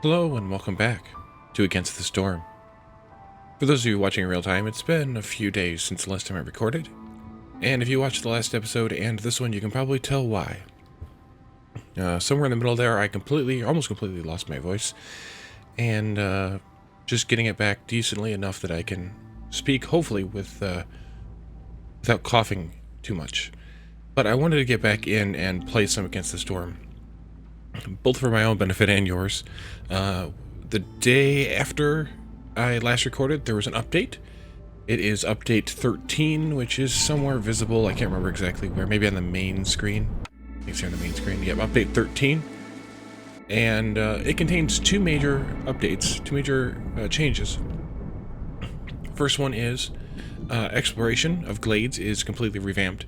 Hello and welcome back to Against the Storm. For those of you watching in real time, it's been a few days since the last time I recorded, and if you watched the last episode and this one, you can probably tell why. Somewhere in the middle there, I almost completely lost my voice, and just getting it back decently enough that I can speak, hopefully, without coughing too much. But I wanted to get back in and play some Against the Storm, both for my own benefit and yours. The day after I last recorded, there was an update. It is update 13, which is somewhere visible. I can't remember exactly where. Maybe on the main screen. I think it's here on the main screen. Yep, update 13. And it contains two major updates, two major changes. First one is exploration of glades is completely revamped.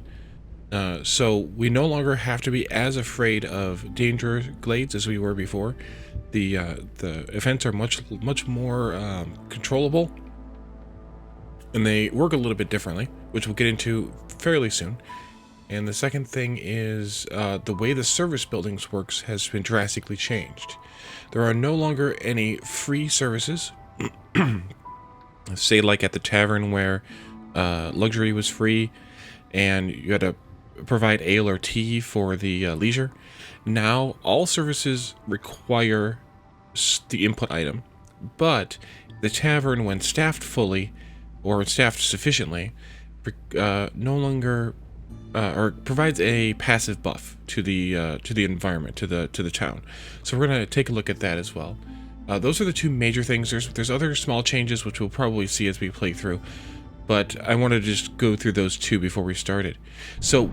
So we no longer have to be as afraid of dangerous glades as we were before. The events are much more controllable, and they work a little bit differently, which we'll get into fairly soon. And the second thing is the way the service buildings works has been drastically changed. There are no longer any free services, say like at the tavern where luxury was free, and you had to provide ale or tea for the leisure. Now all services require the input item, but the tavern, when staffed fully or staffed sufficiently, no longer or provides a passive buff to the environment, to the town. So we're gonna take a look at that as well. Those are the two major things. There's other small changes which we'll probably see as we play through, but I wanted to just go through those two before we started. So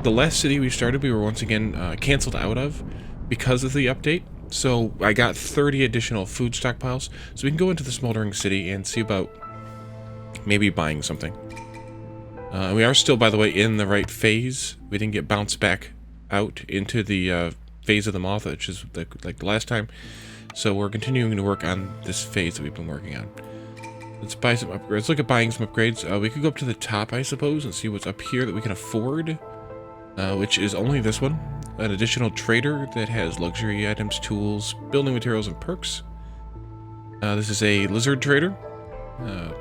the last city we started, we were once again canceled out of because of the update. So I got 30 additional food stockpiles, so we can go into the smoldering city and see about maybe buying something. We are still, by the way, in the right phase. We didn't get bounced back out into the phase of the moth, which is like the last time. So we're continuing to work on this phase that we've been working on. Let's buy some upgrades. Let's look at buying some upgrades. We could go up to the top, I suppose, and see what's up here that we can afford, which is only this one. An additional trader that has luxury items, tools, building materials, and perks. This is a lizard trader.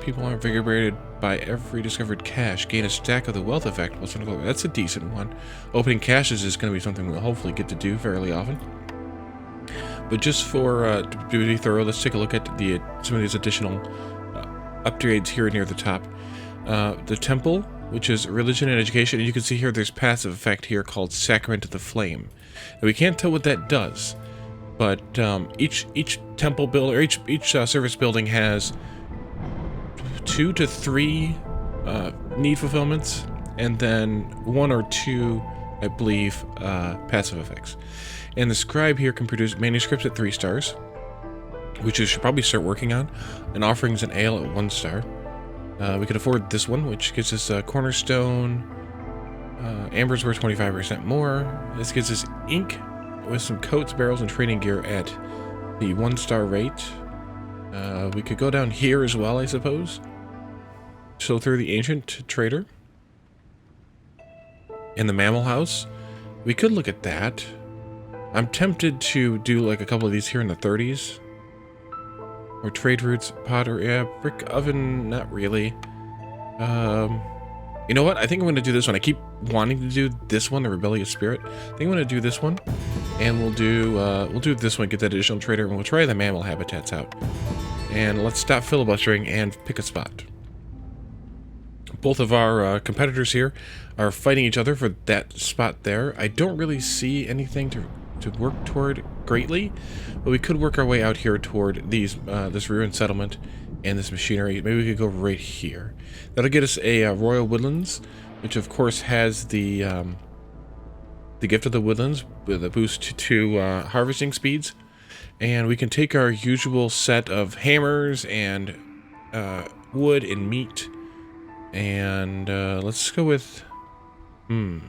People are invigorated by every discovered cache. Gain a stack of the wealth effect. That's a decent one. Opening caches is going to be something we'll hopefully get to do fairly often. But just for to be thorough, let's take a look at some of these additional upgrades here near the top. The temple, which is religion and education, and you can see here there's passive effect here called Sacrament of the Flame. Now, we can't tell what that does, but each temple build, or each service building has 2 to 3 need fulfillments, and then 1 or 2, I believe, passive effects. And the scribe here can produce manuscripts at 3 stars, which you should probably start working on, and offerings and ale at 1 star. We could afford this one, which gives us a cornerstone. Amber's worth 25% more. This gives us ink with some coats, barrels, and training gear at the 1 star rate. We could go down here as well, I suppose. So through the ancient trader. In the mammal house, we could look at that. I'm tempted to do like a couple of these here in the 30s. Or trade routes, potter, yeah, brick oven, not really. You know what? I think I'm going to do this one. I keep wanting to do this one, the Rebellious Spirit. I think I'm going to do this one, and we'll do this one, get that additional trader, and we'll try the mammal habitats out. And let's stop filibustering and pick a spot. Both of our competitors here are fighting each other for that spot there. I don't really see anything to work toward greatly, but we could work our way out here toward this ruined settlement and this machinery. Maybe we could go right here. That'll get us a Royal Woodlands, which of course has the gift of the Woodlands with a boost to harvesting speeds, and we can take our usual set of hammers and wood and meat, and let's go with the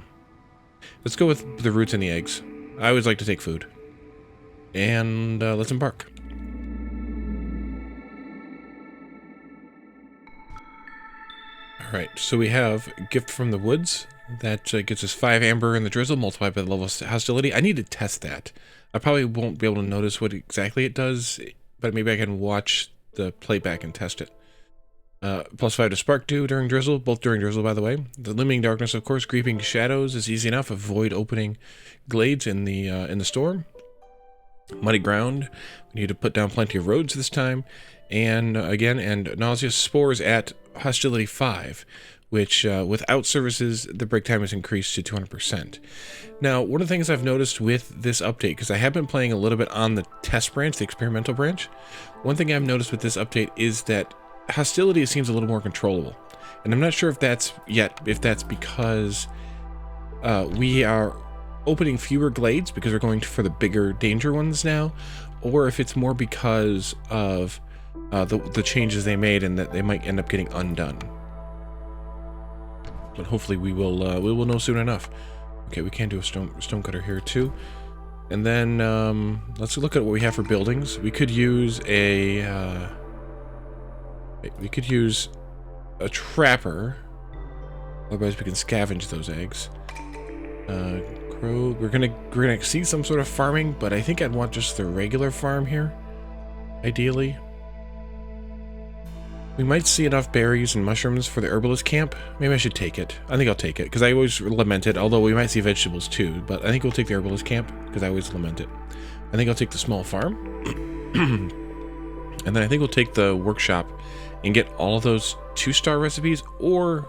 roots and the eggs. I always like to take food. And let's embark. Alright, so we have Gift from the Woods, That gets us 5 amber in the drizzle, multiplied by the level of hostility. I need to test that. I probably won't be able to notice what exactly it does, but maybe I can watch the playback and test it. Plus 5 to Sparkdew during Drizzle, both during Drizzle, by the way. The Looming Darkness, of course. Creeping Shadows is easy enough. Avoid opening glades in the storm. Muddy Ground, we need to put down plenty of roads this time. And and Nauseous Spores at Hostility 5, which without services, the break time is increased to 200%. Now, one of the things I've noticed with this update, because I have been playing a little bit on the test branch, the experimental branch, one thing I've noticed with this update is that hostility seems a little more controllable. And I'm not sure if that's because we are opening fewer glades because we're going for the bigger danger ones now, or if it's more because of the changes they made and that they might end up getting undone. But hopefully we will know soon enough. Okay, we can do a stone cutter here too. And then let's look at what we have for buildings. We could use a trapper. Otherwise we can scavenge those eggs. We're gonna see some sort of farming, but I think I'd want just the regular farm here, ideally. We might see enough berries and mushrooms for the herbalist camp. Maybe I should take it. I think I'll take it, because I always lament it, although we might see vegetables too, but I think we'll take the herbalist camp, because I always lament it. I think I'll take the small farm. And then I think we'll take the workshop and get all of those 2-star recipes, or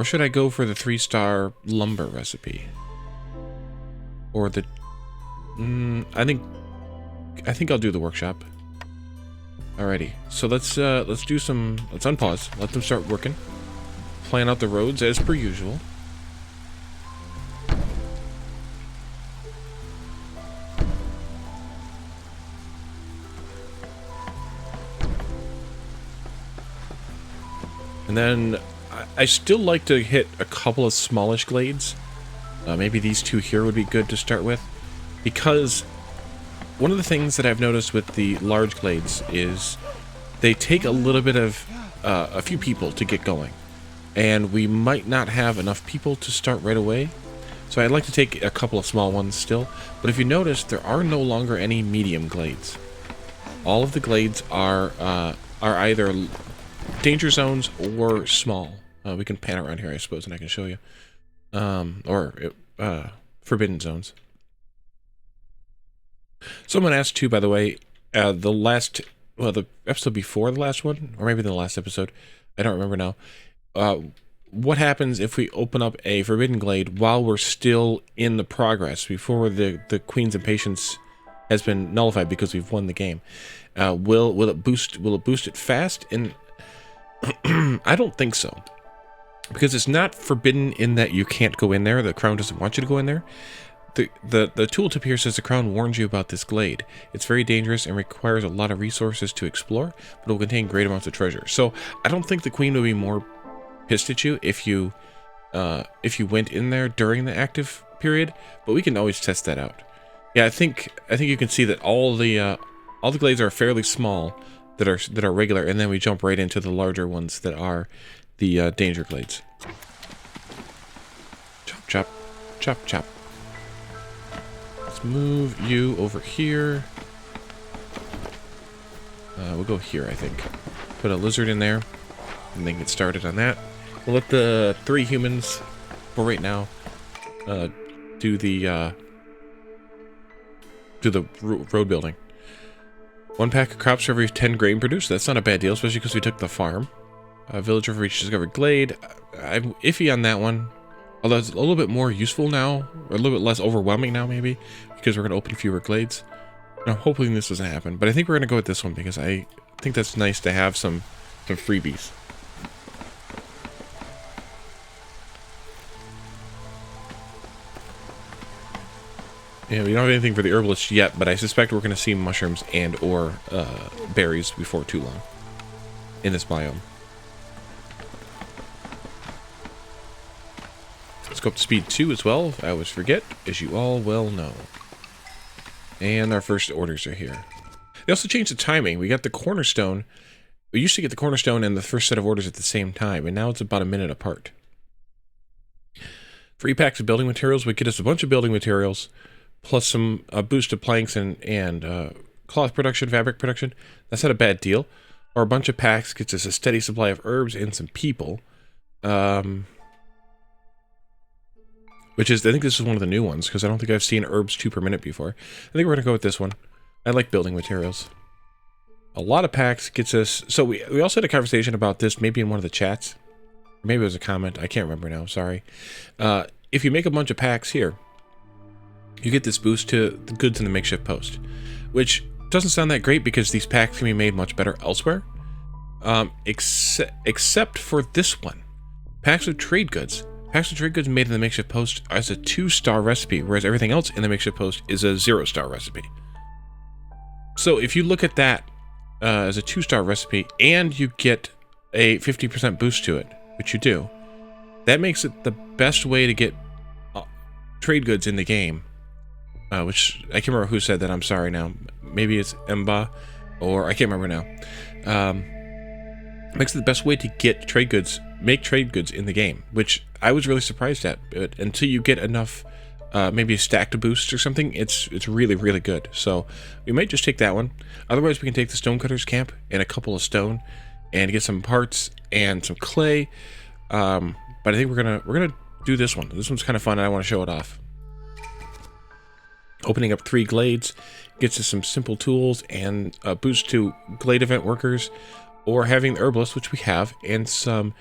should I go for the 3-star lumber recipe? Or the... I think I'll do the workshop. Alrighty, so let's unpause, let them start working. Plan out the roads as per usual. And then I still like to hit a couple of smallish glades. Maybe these two here would be good to start with, because one of the things that I've noticed with the large glades is they take a little bit of a few people to get going, and we might not have enough people to start right away. So I'd like to take a couple of small ones still. But if you notice, there are no longer any medium glades. All of the glades are either danger zones or small. We can pan around here, I suppose, and I can show you. Forbidden zones. Someone asked too, by the way, the episode before the last one, or maybe the last episode, I don't remember now. What happens if we open up a Forbidden Glade while we're still in the progress, before the Queen's Impatience has been nullified because we've won the game? Will it boost it fast? And I don't think so, because it's not forbidden in that you can't go in there. The crown doesn't want you to go in there. The tooltip here says the crown warns you about this glade. It's very dangerous and requires a lot of resources to explore, but it will contain great amounts of treasure. So I don't think the queen would be more pissed at you if you went in there during the active period, but we can always test that out. Yeah, I think you can see that all the glades are fairly small that are regular, and then we jump right into the larger ones that are the danger glades. Chop, chop, chop, chop. Let's move you over here. We'll go here, I think. Put a lizard in there, and then get started on that. We'll let the 3 humans, for right now, do the road building. 1 pack of crops for every 10 grain produced. That's not a bad deal, especially because we took the farm. Villager for each discovered glade. I'm iffy on that one. Although it's a little bit more useful now, or a little bit less overwhelming now, maybe, because we're going to open fewer glades. I'm hoping this doesn't happen, but I think we're going to go with this one because I think that's nice to have some freebies. Yeah, we don't have anything for the herbalist yet, but I suspect we're going to see mushrooms and or berries before too long in this biome. Let's go up to speed 2 as well. I always forget, as you all well know. And our first orders are here. They also changed the timing. We got the cornerstone. We used to get the cornerstone and the first set of orders at the same time, and now it's about a minute apart. Free packs of building materials would get us a bunch of building materials, plus some boost of planks and cloth production, fabric production. That's not a bad deal. Or a bunch of packs gets us a steady supply of herbs and some people. Which is, I think this is one of the new ones, because I don't think I've seen herbs 2 per minute before. I think we're going to go with this one. I like building materials. A lot of packs gets us... So we also had a conversation about this, maybe in one of the chats. Maybe it was a comment. I can't remember now. Sorry. If you make a bunch of packs here, you get this boost to the goods in the makeshift post, which doesn't sound that great because these packs can be made much better elsewhere. Except for this one. Packs of trade goods. Packs of trade goods made in the makeshift post as a 2-star recipe, whereas everything else in the makeshift post is a 0-star recipe. So if you look at that as a 2-star recipe, and you get a 50% boost to it, which you do, that makes it the best way to get trade goods in the game. Which, I can't remember who said that, I'm sorry now. Maybe it's Emba, or I can't remember now. Makes it the best way to get trade goods, make trade goods in the game, which I was really surprised at. But until you get enough, maybe a stack to boost or something, it's really, really good. So we might just take that one. Otherwise, we can take the Stonecutter's Camp and a couple of stone and get some parts and some clay. But I think we're gonna do this one. This one's kind of fun, and I want to show it off. Opening up 3 glades gets us some simple tools and a boost to glade event workers, or having the herbalist, which we have, and some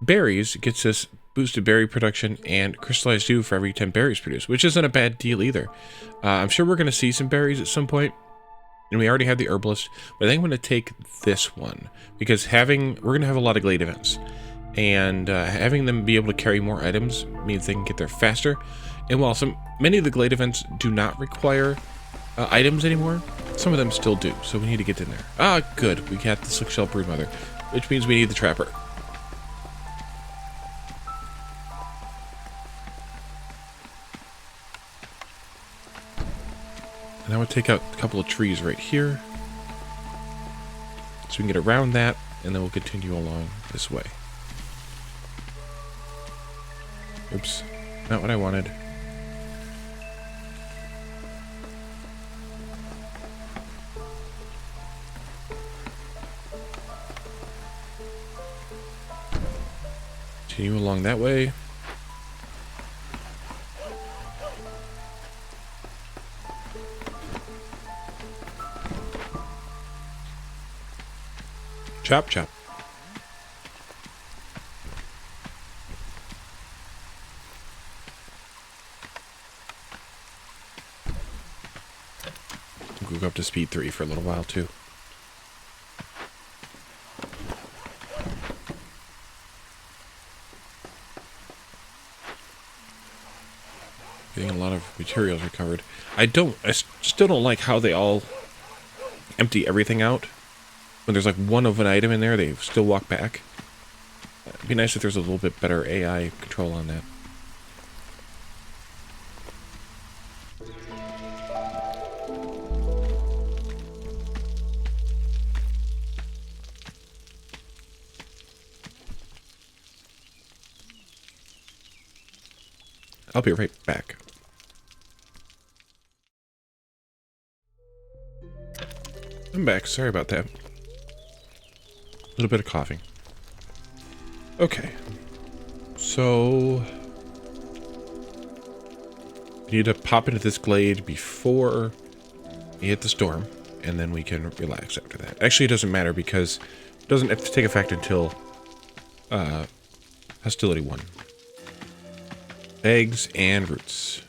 berries gets us boosted berry production and crystallized dew for every 10 berries produced, which isn't a bad deal either. I'm sure we're going to see some berries at some point, and we already have the herbalist, but I think I'm going to take this one because we're going to have a lot of glade events, and having them be able to carry more items means they can get there faster. And while many of the glade events do not require items anymore, some of them still do, so we need to get in there. Ah, good. We got the Slickshell Broodmother, which means we need the Trapper. And I would take out a couple of trees right here, so we can get around that, and then we'll continue along this way. Oops, not what I wanted. Continue along that way. Chop, chop. We'll go up to speed 3 for a little while too. Getting a lot of materials recovered. I still don't like how they all empty everything out. When there's like one of an item in there, they still walk back. It'd be nice if there's a little bit better AI control on that. I'll be right back. I'm back. Sorry about that. A little bit of coughing. Okay. So we need to pop into this glade before we hit the storm, and then we can relax after that. Actually, it doesn't matter because it doesn't have to take effect until Hostility 1. Eggs and roots.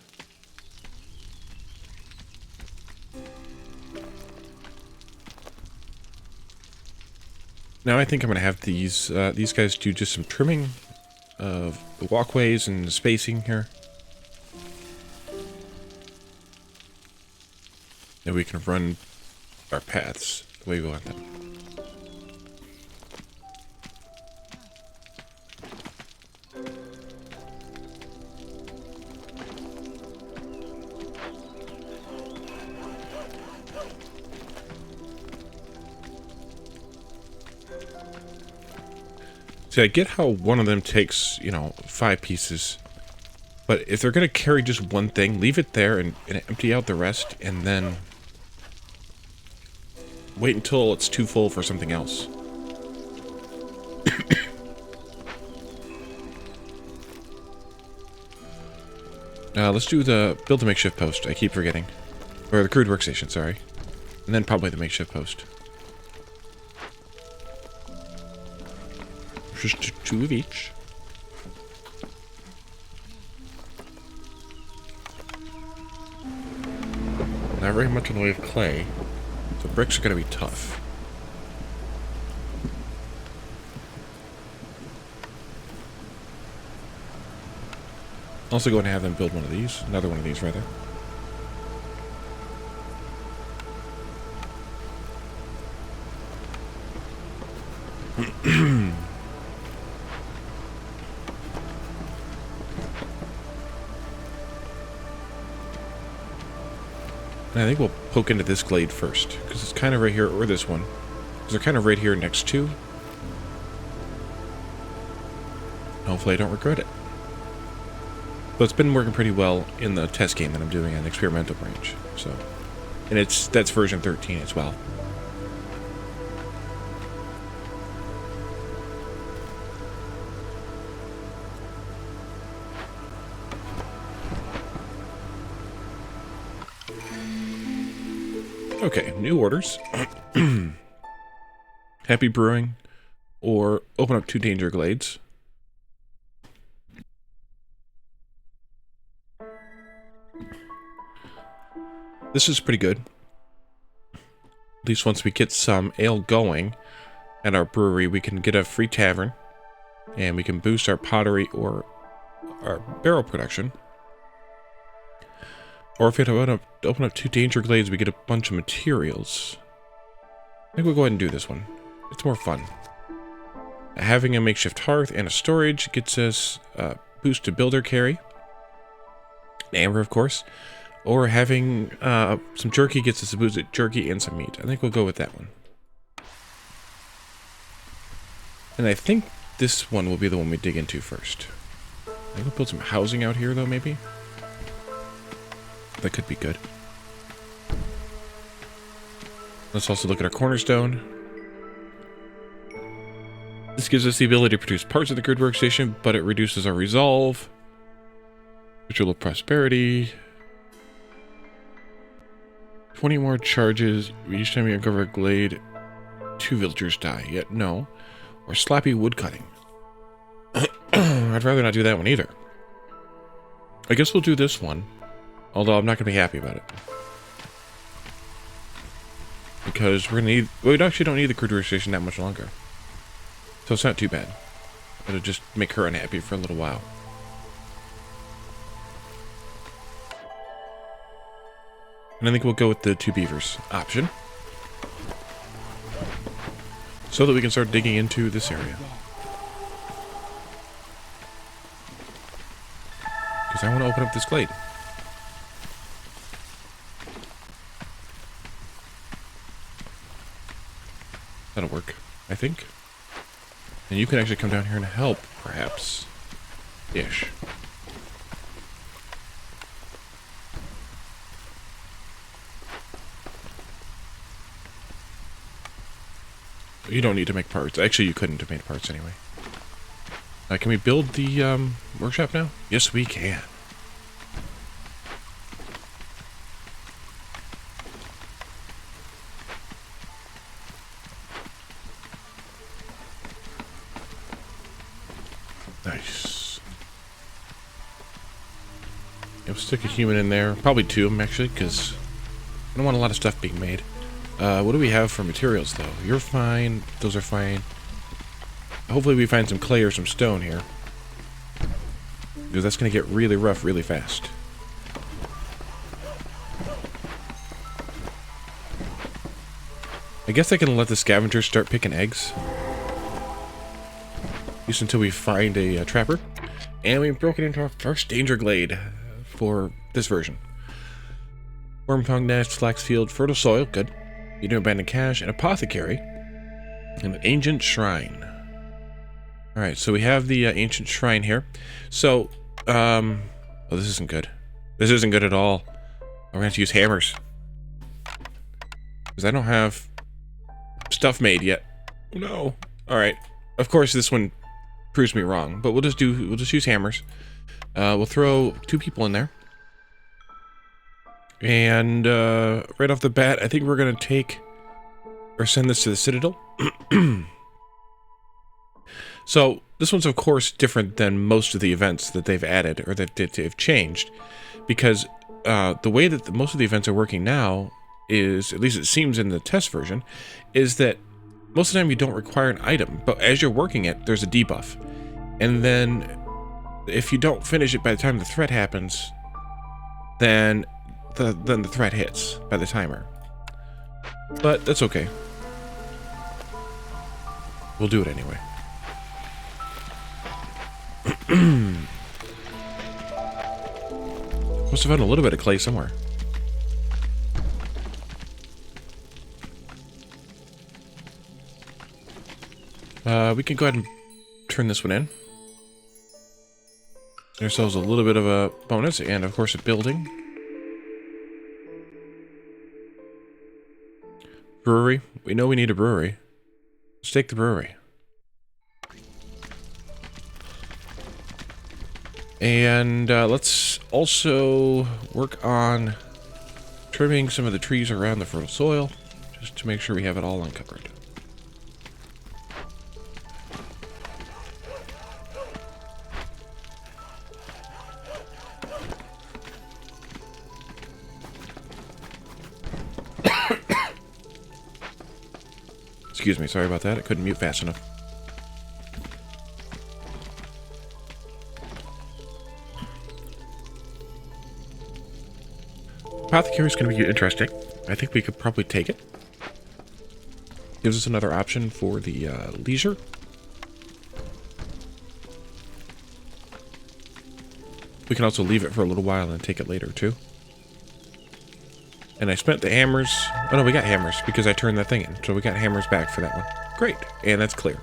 Now I think I'm going to have these guys do just some trimming of the walkways and the spacing here. And we can run our paths the way we want them. See, I get how one of them takes, 5 pieces But if they're going to carry just one thing, leave it there and empty out the rest, and then wait until it's too full for something else. Let's do build the makeshift post. I keep forgetting. Or the crude workstation, sorry. And then probably the makeshift post. Just two of each. Not very much in the way of clay. So bricks are going to be tough. Also going to have them build one of these. Another one of these, rather. And I think we'll poke into this glade first, because it's kind of right here, or this one. Because they're kind of right here next to. Hopefully I don't regret it. But it's been working pretty well in the test game that I'm doing on experimental branch. So, and that's version 13 as well. Okay, new orders. Happy Brewing, or open up 2 danger glades. This is pretty good. At least once we get some ale going at our brewery, we can get a free tavern, and we can boost our pottery or our barrel production. Or if we open up 2 danger glades, we get a bunch of materials. I think we'll go ahead and do this one. It's more fun. Having a makeshift hearth and a storage gets us a boost to builder carry. Amber, of course. Or having some jerky gets us a boost at jerky and some meat. I think we'll go with that one. And I think this one will be the one we dig into first. I think we'll build some housing out here, though, maybe. That could be good. Let's also look at our cornerstone. This gives us the ability to produce parts of the grid workstation, but it reduces our resolve, ritual of prosperity. 20 more charges. Each time you uncover a glade, 2 villagers die. Yet no. Or sloppy woodcutting. I'd rather not do that one either. I guess we'll do this one. Although I'm not going to be happy about it. Because we're going to need... We actually don't need the crude workstation that much longer. So it's not too bad. It'll just make her unhappy for a little while. And I think we'll go with the 2 beavers option. So that we can start digging into this area. Because I want to open up this glade. That'll work, I think. And you can actually come down here and help, perhaps. Ish. You don't need to make parts. Actually, you couldn't have made parts anyway. Can we build the workshop now? Yes, we can. Nice. We'll stick a human in there. Probably 2 of them, actually, because I don't want a lot of stuff being made. What do we have for materials, though? You're fine. Those are fine. Hopefully we find some clay or some stone here. Because that's going to get really rough really fast. I guess I can let the scavengers start picking eggs. At least until we find a trapper. And we've broken into our first danger glade for this version. Wormtongue nest, flax field, fertile soil, good. You do abandoned cache, an apothecary, and an ancient shrine. Alright, so we have the ancient shrine here. So, Oh, this isn't good. This isn't good at all. We're gonna have to use hammers. Because I don't have stuff made yet. Oh, no. Alright. Of course, this one proves me wrong, but we'll just use hammers. We'll throw 2 people in there. And right off the bat, I think we're gonna take or send this to the Citadel. So this one's of course different than most of the events that they've added or that they've changed, because the way that most of the events are working now is, at least it seems in the test version, is that most of the time you don't require an item, but as you're working it, there's a debuff, and then if you don't finish it by the time the threat happens, then the threat hits by the timer. But that's okay. We'll do it anyway. Must have found a little bit of clay somewhere. We can go ahead and turn this one in. Get ourselves a little bit of a bonus, and of course a building. Brewery. We know we need a brewery. Let's take the brewery. And let's also work on trimming some of the trees around the fertile soil, just to make sure we have it all uncovered. Excuse me, sorry about that. I couldn't mute fast enough. Apothecary is going to be interesting. I think we could probably take it. Gives us another option for the leisure. We can also leave it for a little while and take it later too. And I spent the hammers. Oh no, we got hammers because I turned that thing in. So we got hammers back for that one. Great. And that's clear.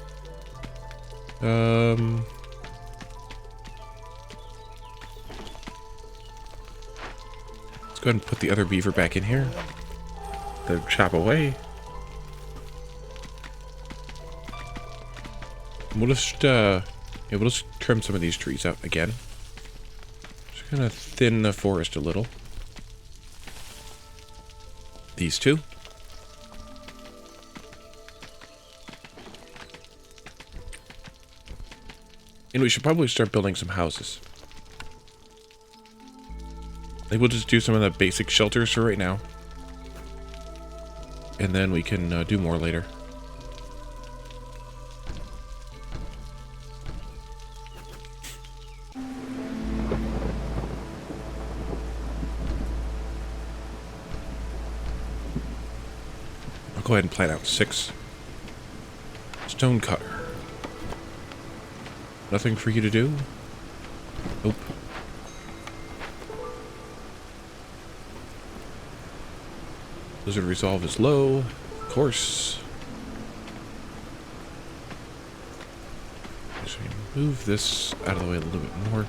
Let's go ahead and put the other beaver back in here. Then chop away. We'll just we'll just trim some of these trees out again. Just gonna thin the forest a little. These two. And we should probably start building some houses. I think we'll just do some of the basic shelters for right now. And then we can do more later. Go ahead and plant out 6. Stone cutter. Nothing for you to do? Nope. Blizzard resolve is low. Of course. So we move this out of the way a little bit more.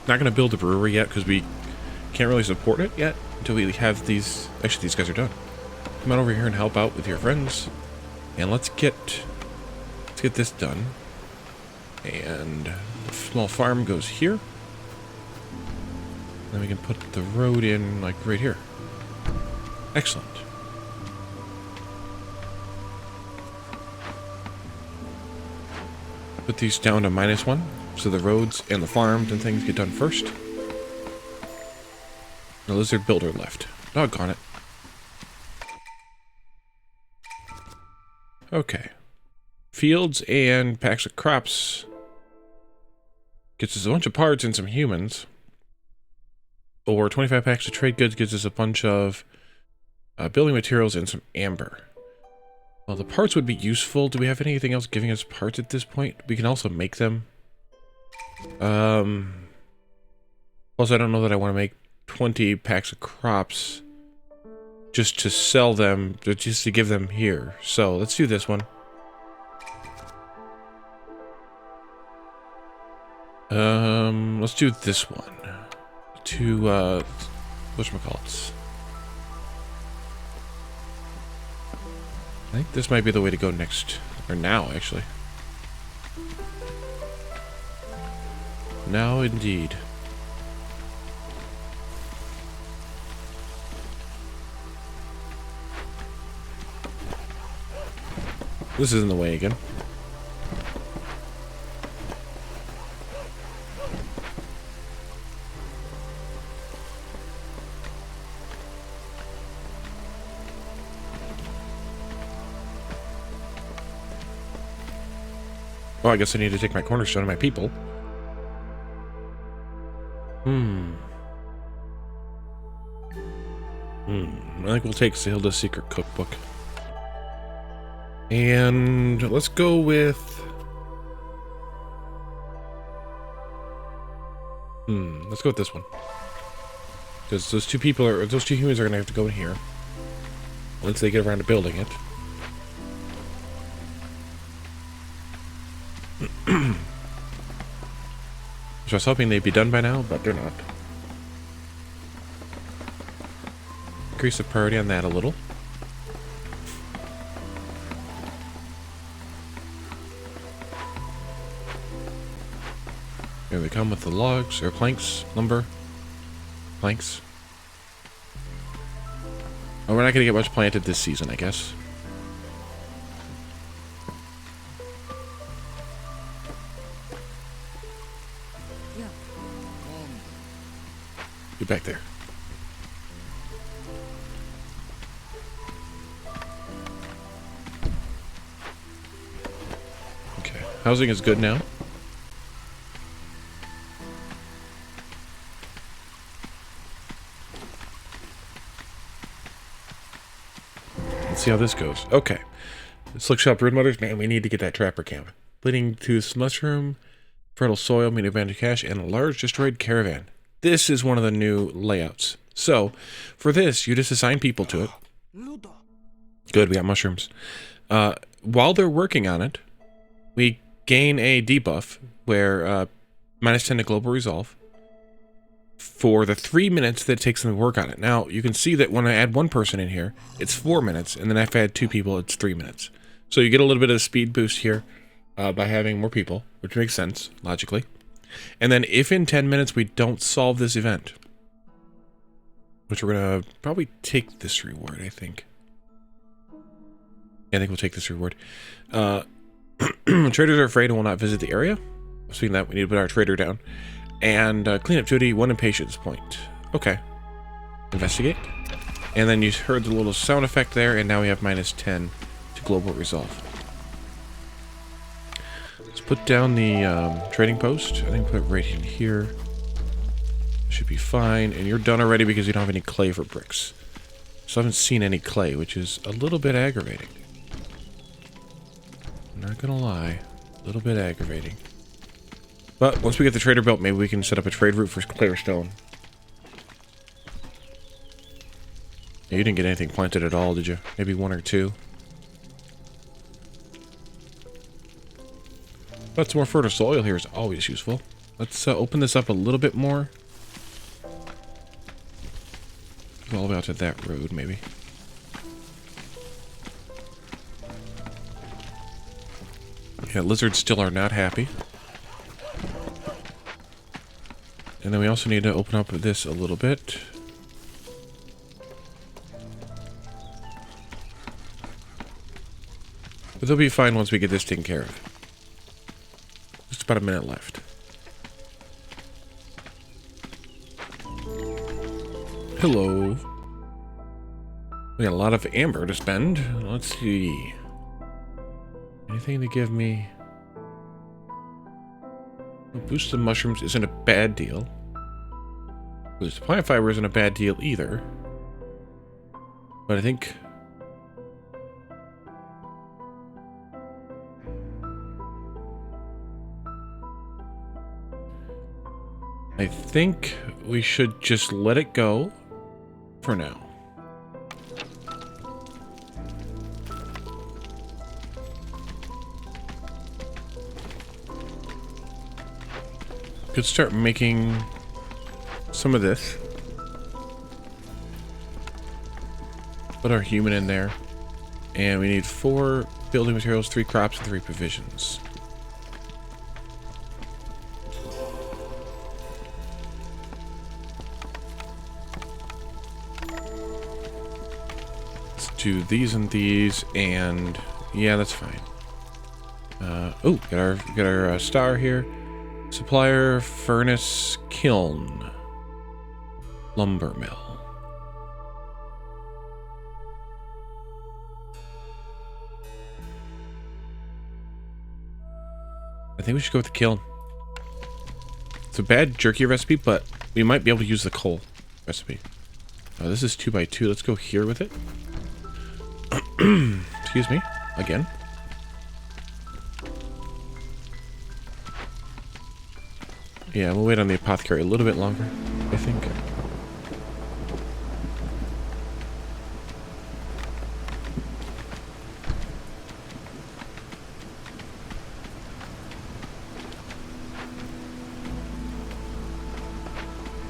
Not going to build a brewery yet because we can't really support it yet until we have these. Actually, these guys are done. Come on over here and help out with your friends. And let's get this done. And the small farm goes here. Then we can put the road in like right here. Excellent. Put these down to -1, so the roads and the farms and things get done first. The lizard builder left. Doggone it. Okay. Fields and packs of crops. Gets us a bunch of parts and some humans. Or 25 packs of trade goods gives us a bunch of building materials and some amber. Well, the parts would be useful. Do we have anything else giving us parts at this point? We can also make them. Plus, I don't know that I want to make 20 packs of crops just to sell them, just to give them here. So let's do this one. Let's do this one. Whatchamacallits. I think this might be the way to go next. Or now, actually. Now, indeed. This is in the way again. Well, I guess I need to take my cornerstone and my people. I think we'll take Zilda's Secret Cookbook. And let's go with... let's go with this one. Because those two humans are going to have to go in here. Once they get around to building it. So I was hoping they'd be done by now, but they're not. Increase the priority on that a little. Here they come with the logs, or planks, lumber, planks. Oh, we're not going to get much planted this season, I guess. Get back there. Okay, housing is good now. Let's see how this goes. Okay. Slick Shop Brood Mothers. Man, we need to get that trapper camp. Bleeding Tooth Mushroom, Fertile Soil, Meat Abandoned Cache, and a large destroyed caravan. This is one of the new layouts. So, for this, you just assign people to it. Good, we got mushrooms. While they're working on it, we gain a debuff where -10 to global resolve for the 3 minutes that it takes them to work on it. Now, you can see that when I add one person in here, it's 4 minutes, and then if I add 2 people, it's 3 minutes. So you get a little bit of a speed boost here by having more people, which makes sense, logically. And then if in 10 minutes we don't solve this event, which we're going to probably take this reward, I think. Yeah, I think we'll take this reward. Traders are afraid and will not visit the area. Speaking of that, we need to put our trader down. And cleanup duty, 1 impatience point. Okay. Investigate. And then you heard the little sound effect there, and now we have -10 to global resolve. Let's put down the trading post. I think put it right in here. Should be fine. And you're done already because you don't have any clay for bricks. So I haven't seen any clay, which is a little bit aggravating. I'm not gonna lie. A little bit aggravating. But once we get the trader built, maybe we can set up a trade route for clear stone. Yeah, you didn't get anything planted at all, did you? Maybe 1 or 2. But some more fertile soil here is always useful. Let's open this up a little bit more. Go all the way out to that road, maybe. Yeah, lizards still are not happy. And then we also need to open up this a little bit. But they'll be fine once we get this taken care of. Just about a minute left. Hello. We got a lot of amber to spend. Let's see. Anything to give me... Boost the mushrooms isn't a bad deal. Boost the plant fiber isn't a bad deal either. But I think... we should just let it go for now. Could start making some of this. Put our human in there. And we need 4 building materials, 3 crops, and 3 provisions. Let's do these and these, and yeah, that's fine. Oh, got our star here. Supplier, furnace, kiln, lumber mill. I think we should go with the kiln. It's a bad jerky recipe, but we might be able to use the coal recipe. This is 2x2. Let's go here with it. Excuse me. Again. Yeah, we'll wait on the apothecary a little bit longer, I think.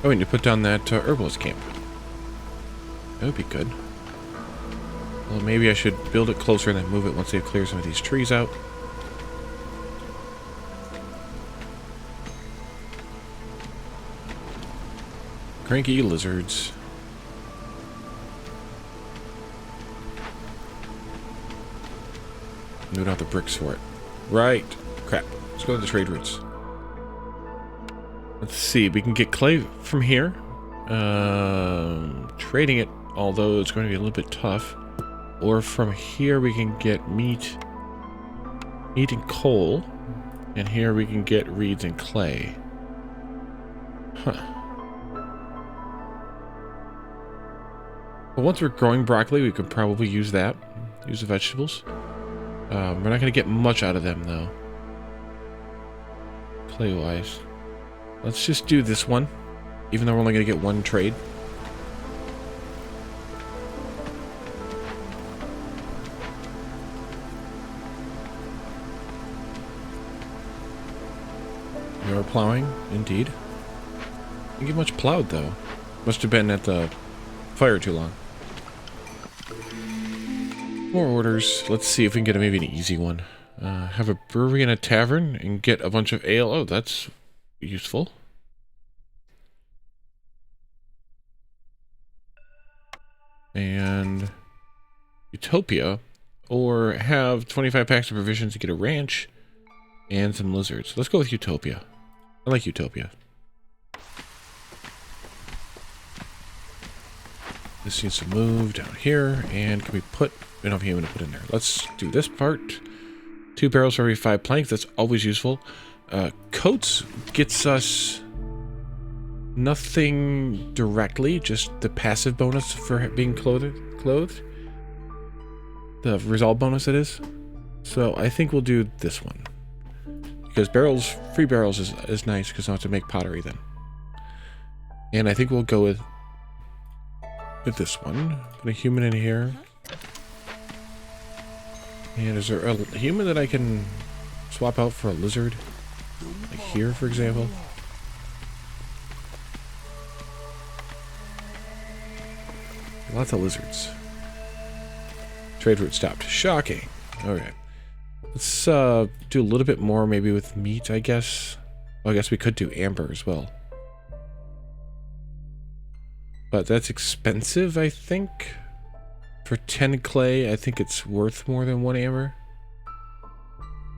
Oh, we need to put down that herbalist camp. That would be good. Well, maybe I should build it closer and then move it once they've cleared some of these trees out. Cranky lizards. We don't have the bricks for it. Right. Crap. Let's go to the trade routes. Let's see. We can get clay from here. Trading it, although it's going to be a little bit tough. Or from here we can get meat. Meat and coal. And here we can get reeds and clay. Huh. But once we're growing broccoli, we could probably use that. Use the vegetables. We're not going to get much out of them, though. Clay-wise. Let's just do this one. Even though we're only going to get 1 trade. We are plowing, indeed. Didn't get much plowed, though. Must have been at the fire too long. More orders. Let's see if we can get maybe an easy one. Have a brewery and a tavern and get a bunch of ale. Oh, that's useful. And Utopia. Or have 25 packs of provisions to get a ranch and some lizards. Let's go with Utopia. I like Utopia. This needs to move down here, and can we put... We don't have anything to put in there. Let's do this part. 2 barrels for every 5 planks. That's always useful. Coats gets us nothing directly, just the passive bonus for being clothed. The resolve bonus, it is. So I think we'll do this one. Because free barrels is nice, because I don't have to make pottery then. And I think we'll go with this one. Put a human in here. And is there a human that I can swap out for a lizard? Like here, for example? Lots of lizards. Trade route stopped. Shocking. Alright. Let's do a little bit more maybe with meat, I guess. Well, I guess we could do amber as well. But that's expensive, I think. For 10 clay, I think it's worth more than 1 amber.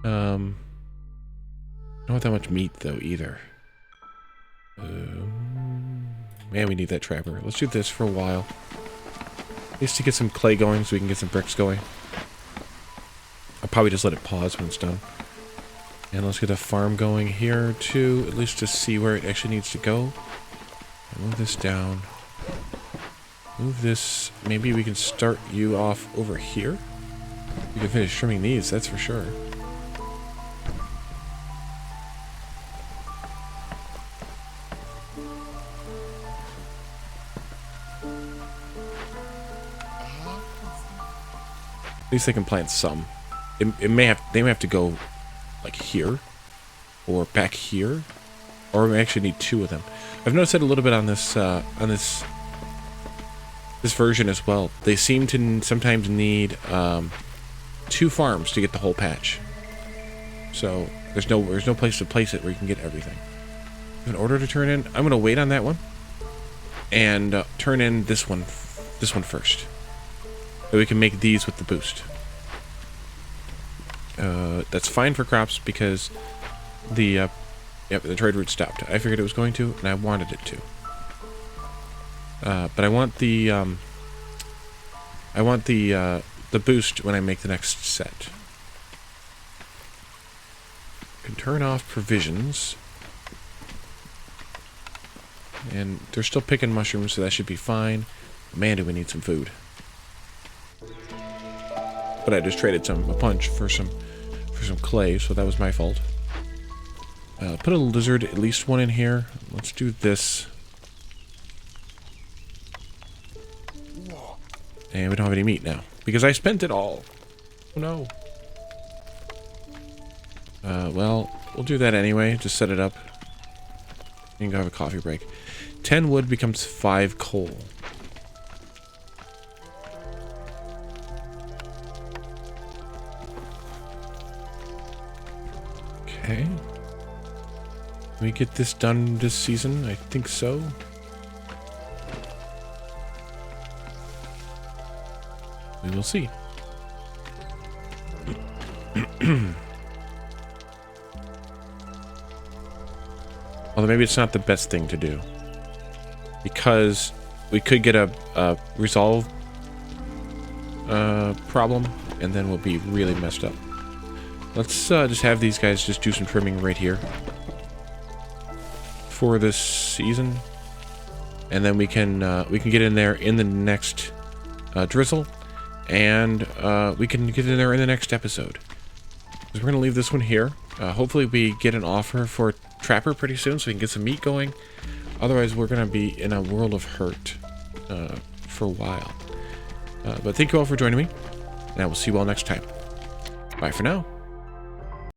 Not that much meat, though, either. Man, we need that trapper. Let's do this for a while. At least to get some clay going so we can get some bricks going. I'll probably just let it pause when it's done. And let's get a farm going here, too. At least to see where it actually needs to go. Move this down. Move this. Maybe we can start you off over here. We can finish trimming these, that's for sure. At least they can plant some. They may have to go like here or back here. or we actually need 2 of them. I've noticed it a little bit on this version as well. They seem to sometimes need 2 farms to get the whole patch. So there's no place to place it where you can get everything. An order to turn in. I'm gonna wait on that one and turn in this one first. So we can make these with the boost. That's fine for crops because the trade route stopped. I figured it was going to, and I wanted it to. But I want the boost when I make the next set. Can turn off provisions. And they're still picking mushrooms, so that should be fine. Man, do we need some food. But I just traded a punch for some clay, so that was my fault. Put a lizard, at least 1 in here. Let's do this. And we don't have any meat now, because I spent it all. Oh no. Well, we'll do that anyway. Just set it up. You can go have a coffee break. 10 wood becomes 5 coal. Okay. Can we get this done this season? I think so. We will see. Although maybe it's not the best thing to do, because we could get a resolve problem, and then we'll be really messed up. Let's just have these guys just do some trimming right here for this season, and then we can get in there in the next drizzle, and we can get in there in the next episode. So we're gonna leave this one here. Hopefully we get an offer for Trapper pretty soon, so we can get some meat going. Otherwise, we're gonna be in a world of hurt for a while. But thank you all for joining me, and I will see you all next time. Bye for now.